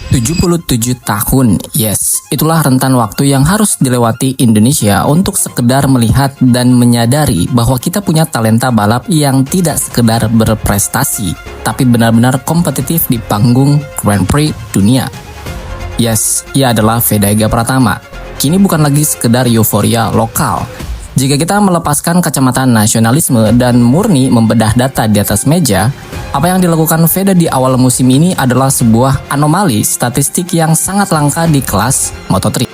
77 tahun, yes, itulah rentan waktu yang harus dilewati Indonesia untuk sekedar melihat dan menyadari bahwa kita punya talenta balap yang tidak sekedar berprestasi, tapi benar-benar kompetitif di panggung Grand Prix dunia. Yes, ia adalah Veda Ega Pratama. Kini bukan lagi sekedar euforia lokal. Jika kita melepaskan kacamata nasionalisme dan murni membedah data di atas meja, apa yang dilakukan Veda di awal musim ini adalah sebuah anomali statistik yang sangat langka di kelas Moto3.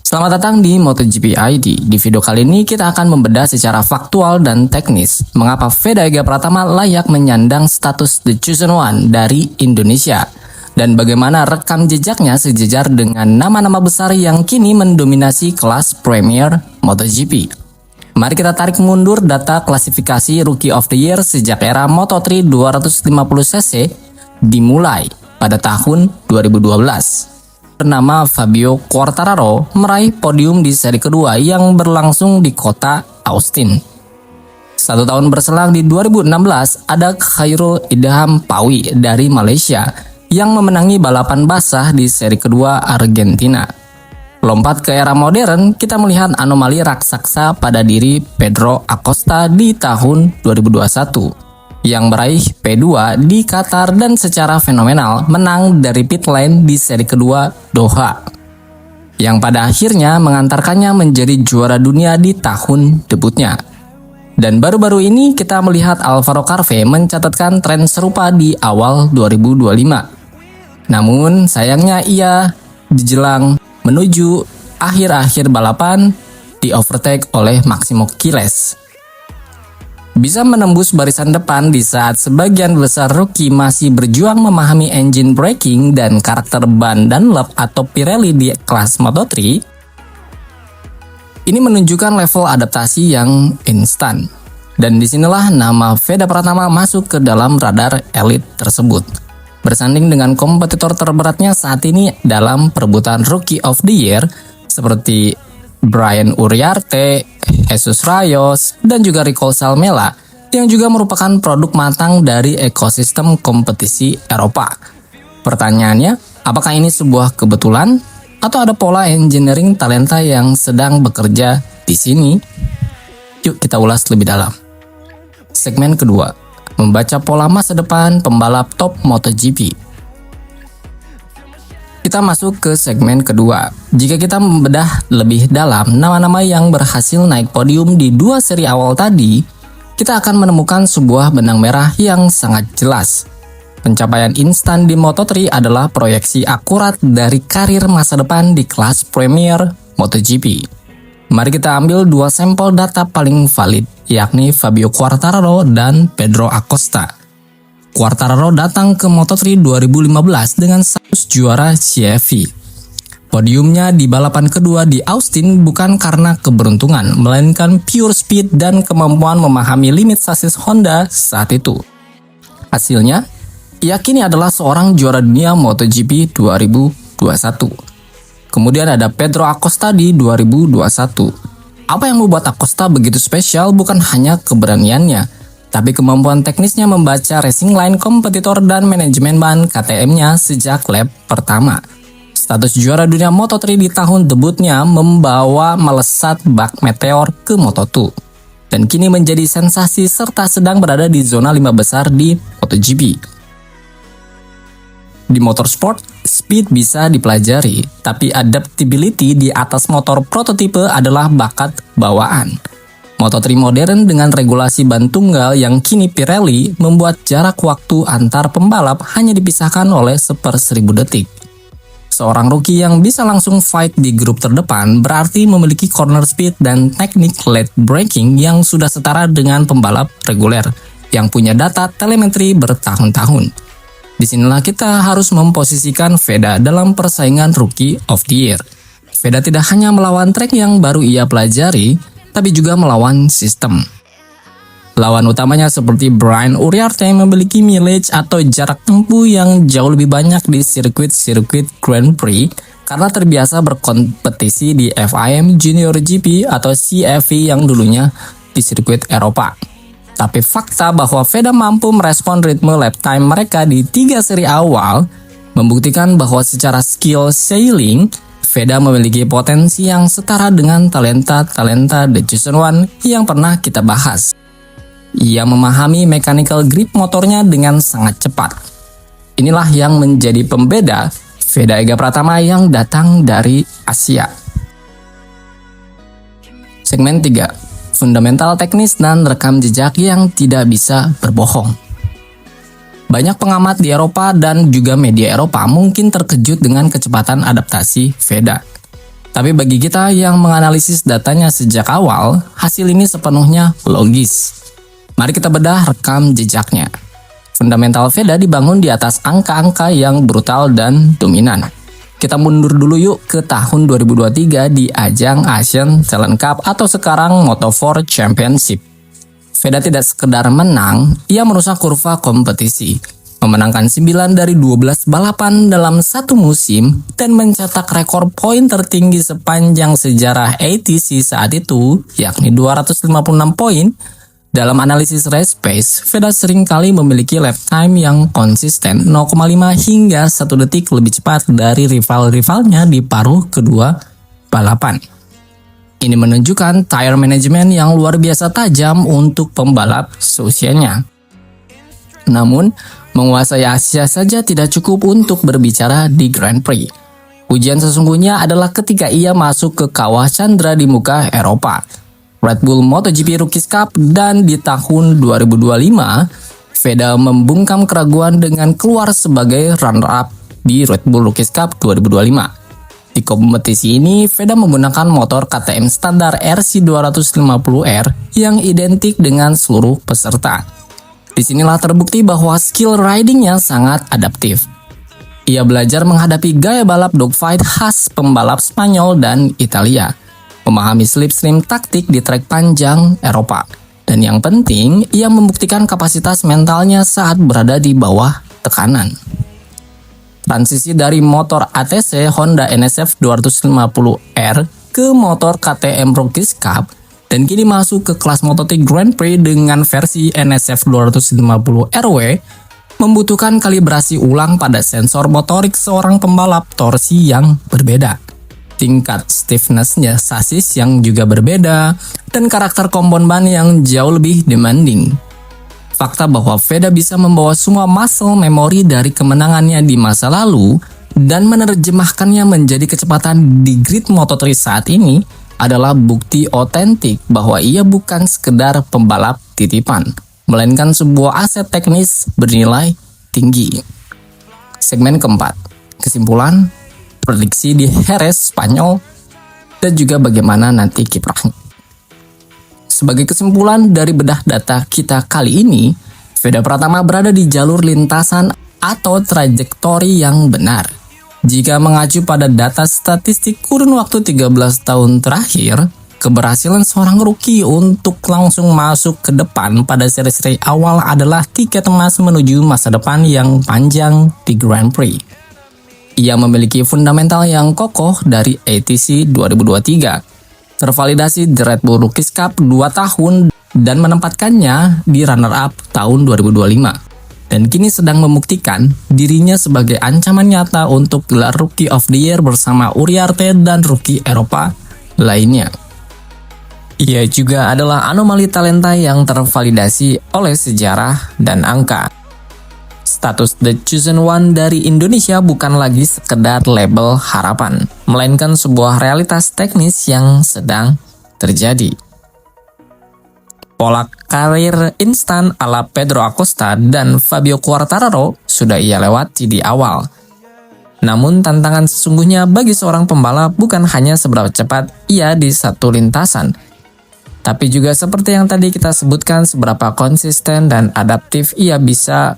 Selamat datang di MotoGP ID. Di video kali ini kita akan membedah secara faktual dan teknis mengapa Veda Ega Pratama layak menyandang status The Chosen One dari Indonesia, dan bagaimana rekam jejaknya sejajar dengan nama-nama besar yang kini mendominasi kelas Premier MotoGP. Mari kita tarik mundur data klasifikasi Rookie of the Year sejak era Moto3 250cc dimulai pada tahun 2012. Bernama Fabio Quartararo meraih podium di seri kedua yang berlangsung di kota Austin. 1 tahun berselang di 2016 ada Khairul Idham Pawi dari Malaysia yang memenangi balapan basah di seri kedua Argentina. Lompat ke era modern, kita melihat anomali raksasa pada diri Pedro Acosta di tahun 2021 yang meraih P2 di Qatar dan secara fenomenal menang dari pit lane di seri kedua Doha, yang pada akhirnya mengantarkannya menjadi juara dunia di tahun debutnya. Dan baru-baru ini kita melihat Alvaro Carve mencatatkan tren serupa di awal 2025. Namun sayangnya ia dijelang menuju akhir-akhir balapan di overtake oleh Máximo Quilez. Bisa menembus barisan depan di saat sebagian besar rookie masih berjuang memahami engine braking dan karakter ban Dunlop atau Pirelli di kelas Moto3. Ini menunjukkan level adaptasi yang instan. Dan disinilah nama Veda Pratama masuk ke dalam radar elit tersebut. Bersanding dengan kompetitor terberatnya saat ini dalam perebutan Rookie of the Year seperti Brian Uriarte, Jesus Rayos, dan juga Rico Salmela yang juga merupakan produk matang dari ekosistem kompetisi Eropa. Pertanyaannya, apakah ini sebuah kebetulan atau ada pola engineering talenta yang sedang bekerja di sini? Yuk kita ulas lebih dalam. Segmen kedua, membaca pola masa depan pembalap top MotoGP. Kita masuk ke segmen kedua. Jika kita membedah lebih dalam nama-nama yang berhasil naik podium di 2 seri awal tadi, kita akan menemukan sebuah benang merah yang sangat jelas. Pencapaian instan di Moto3 adalah proyeksi akurat dari karir masa depan di kelas Premier MotoGP. Mari kita ambil 2 sampel data paling valid, yakni Fabio Quartararo dan Pedro Acosta. Quartararo datang ke Moto3 2015 dengan status juara CFV. Podiumnya di balapan kedua di Austin bukan karena keberuntungan, melainkan pure speed dan kemampuan memahami limit sasis Honda saat itu. Hasilnya, ia kini adalah seorang juara dunia MotoGP 2021. Kemudian ada Pedro Acosta di 2021. Apa yang membuat Acosta begitu spesial bukan hanya keberaniannya, tapi kemampuan teknisnya membaca racing line kompetitor dan manajemen ban KTM-nya sejak lap pertama. Status juara dunia Moto3 di tahun debutnya membawa melesat bak meteor ke Moto2. Dan kini menjadi sensasi serta sedang berada di zona 5 besar di MotoGP. Di motorsport, speed bisa dipelajari, tapi adaptability di atas motor prototipe adalah bakat bawaan. Moto3 modern dengan regulasi ban tunggal yang kini Pirelli membuat jarak waktu antar pembalap hanya dipisahkan oleh 1/1000 detik. Seorang rookie yang bisa langsung fight di grup terdepan berarti memiliki corner speed dan teknik late braking yang sudah setara dengan pembalap reguler yang punya data telemetri bertahun-tahun. Disinilah kita harus memposisikan Veda dalam persaingan Rookie of the Year. Veda tidak hanya melawan trek yang baru ia pelajari, tapi juga melawan sistem. Lawan utamanya seperti Brian Uriarte yang memiliki mileage atau jarak tempuh yang jauh lebih banyak di sirkuit-sirkuit Grand Prix karena terbiasa berkompetisi di FIM Junior GP atau CFV yang dulunya di sirkuit Eropa. Tapi fakta bahwa Veda mampu merespon ritme lap time mereka di 3 seri awal membuktikan bahwa secara skill sailing, Veda memiliki potensi yang setara dengan talenta-talenta The Chosen One yang pernah kita bahas. Ia memahami mechanical grip motornya dengan sangat cepat. Inilah yang menjadi pembeda Veda Ega Pratama yang datang dari Asia. Segmen 3. Fundamental teknis dan rekam jejak yang tidak bisa berbohong. Banyak pengamat di Eropa dan juga media Eropa mungkin terkejut dengan kecepatan adaptasi Veda. Tapi bagi kita yang menganalisis datanya sejak awal, hasil ini sepenuhnya logis. Mari kita bedah rekam jejaknya. Fundamental Veda dibangun di atas angka-angka yang brutal dan dominan. Kita mundur dulu yuk ke tahun 2023 di ajang Asian Talent Cup atau sekarang Moto4 Championship. Veda tidak sekedar menang, ia merusak kurva kompetisi, memenangkan 9 dari 12 balapan dalam satu musim dan mencetak rekor poin tertinggi sepanjang sejarah ATC saat itu, yakni 256 poin. Dalam analisis race pace, Veda seringkali memiliki lap time yang konsisten 0,5 hingga 1 detik lebih cepat dari rival-rivalnya di paruh kedua balapan. Ini menunjukkan tire management yang luar biasa tajam untuk pembalap seusianya. Namun, menguasai Asia saja tidak cukup untuk berbicara di Grand Prix. Ujian sesungguhnya adalah ketika ia masuk ke kawah Chandra di muka Eropa, Red Bull MotoGP Rookies Cup, dan di tahun 2025, Veda membungkam keraguan dengan keluar sebagai runner-up di Red Bull Rookies Cup 2025. Di kompetisi ini, Veda menggunakan motor KTM standar RC250R yang identik dengan seluruh peserta. Disinilah terbukti bahwa skill ridingnya sangat adaptif. Ia belajar menghadapi gaya balap dogfight khas pembalap Spanyol dan Italia, memahami slipstream taktik di trek panjang Eropa, dan yang penting, ia membuktikan kapasitas mentalnya saat berada di bawah tekanan. Transisi dari motor ATC Honda NSF 250R ke motor KTM Rookies Cup dan kini masuk ke kelas Moto3 Grand Prix dengan versi NSF 250RW membutuhkan kalibrasi ulang pada sensor motorik seorang pembalap torsi yang berbeda, tingkat stiffness-nya sasis yang juga berbeda, dan karakter kompon ban yang jauh lebih demanding. Fakta bahwa Veda bisa membawa semua muscle memory dari kemenangannya di masa lalu dan menerjemahkannya menjadi kecepatan di grid Moto3 saat ini adalah bukti otentik bahwa ia bukan sekedar pembalap titipan, melainkan sebuah aset teknis bernilai tinggi. Segmen keempat, kesimpulan, prediksi di Jerez, Spanyol, dan juga bagaimana nanti kiprahnya. Sebagai kesimpulan dari bedah data kita kali ini, Veda Pratama berada di jalur lintasan atau trajektori yang benar. Jika mengacu pada data statistik kurun waktu 13 tahun terakhir, keberhasilan seorang rookie untuk langsung masuk ke depan pada seri-seri awal adalah tiket emas menuju masa depan yang panjang di Grand Prix. Ia memiliki fundamental yang kokoh dari ATC 2023, tervalidasi di Red Bull Rookies Cup 2 tahun dan menempatkannya di runner-up tahun 2025. Dan kini sedang membuktikan dirinya sebagai ancaman nyata untuk gelar Rookie of the Year bersama Uriarte dan rookie Eropa lainnya. Ia juga adalah anomali talenta yang tervalidasi oleh sejarah dan angka. Status The Chosen One dari Indonesia bukan lagi sekedar label harapan, melainkan sebuah realitas teknis yang sedang terjadi. Pola karir instan ala Pedro Acosta dan Fabio Quartararo sudah ia lewati di awal. Namun tantangan sesungguhnya bagi seorang pembalap bukan hanya seberapa cepat ia di satu lintasan, tapi juga seperti yang tadi kita sebutkan seberapa konsisten dan adaptif ia bisa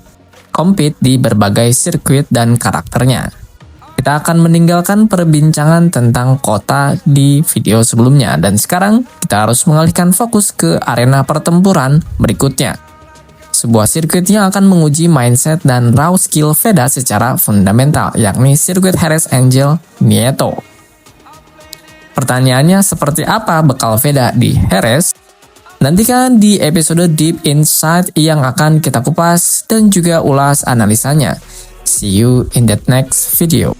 compete di berbagai sirkuit dan karakternya. Kita akan meninggalkan perbincangan tentang kota di video sebelumnya dan sekarang kita harus mengalihkan fokus ke arena pertempuran berikutnya. Sebuah sirkuit yang akan menguji mindset dan raw skill Veda secara fundamental, yakni sirkuit Jerez Angel Nieto. Pertanyaannya, seperti apa bekal Veda di Jerez? Nantikan di episode Deep Insight yang akan kita kupas dan juga ulas analisanya. See you in that next video.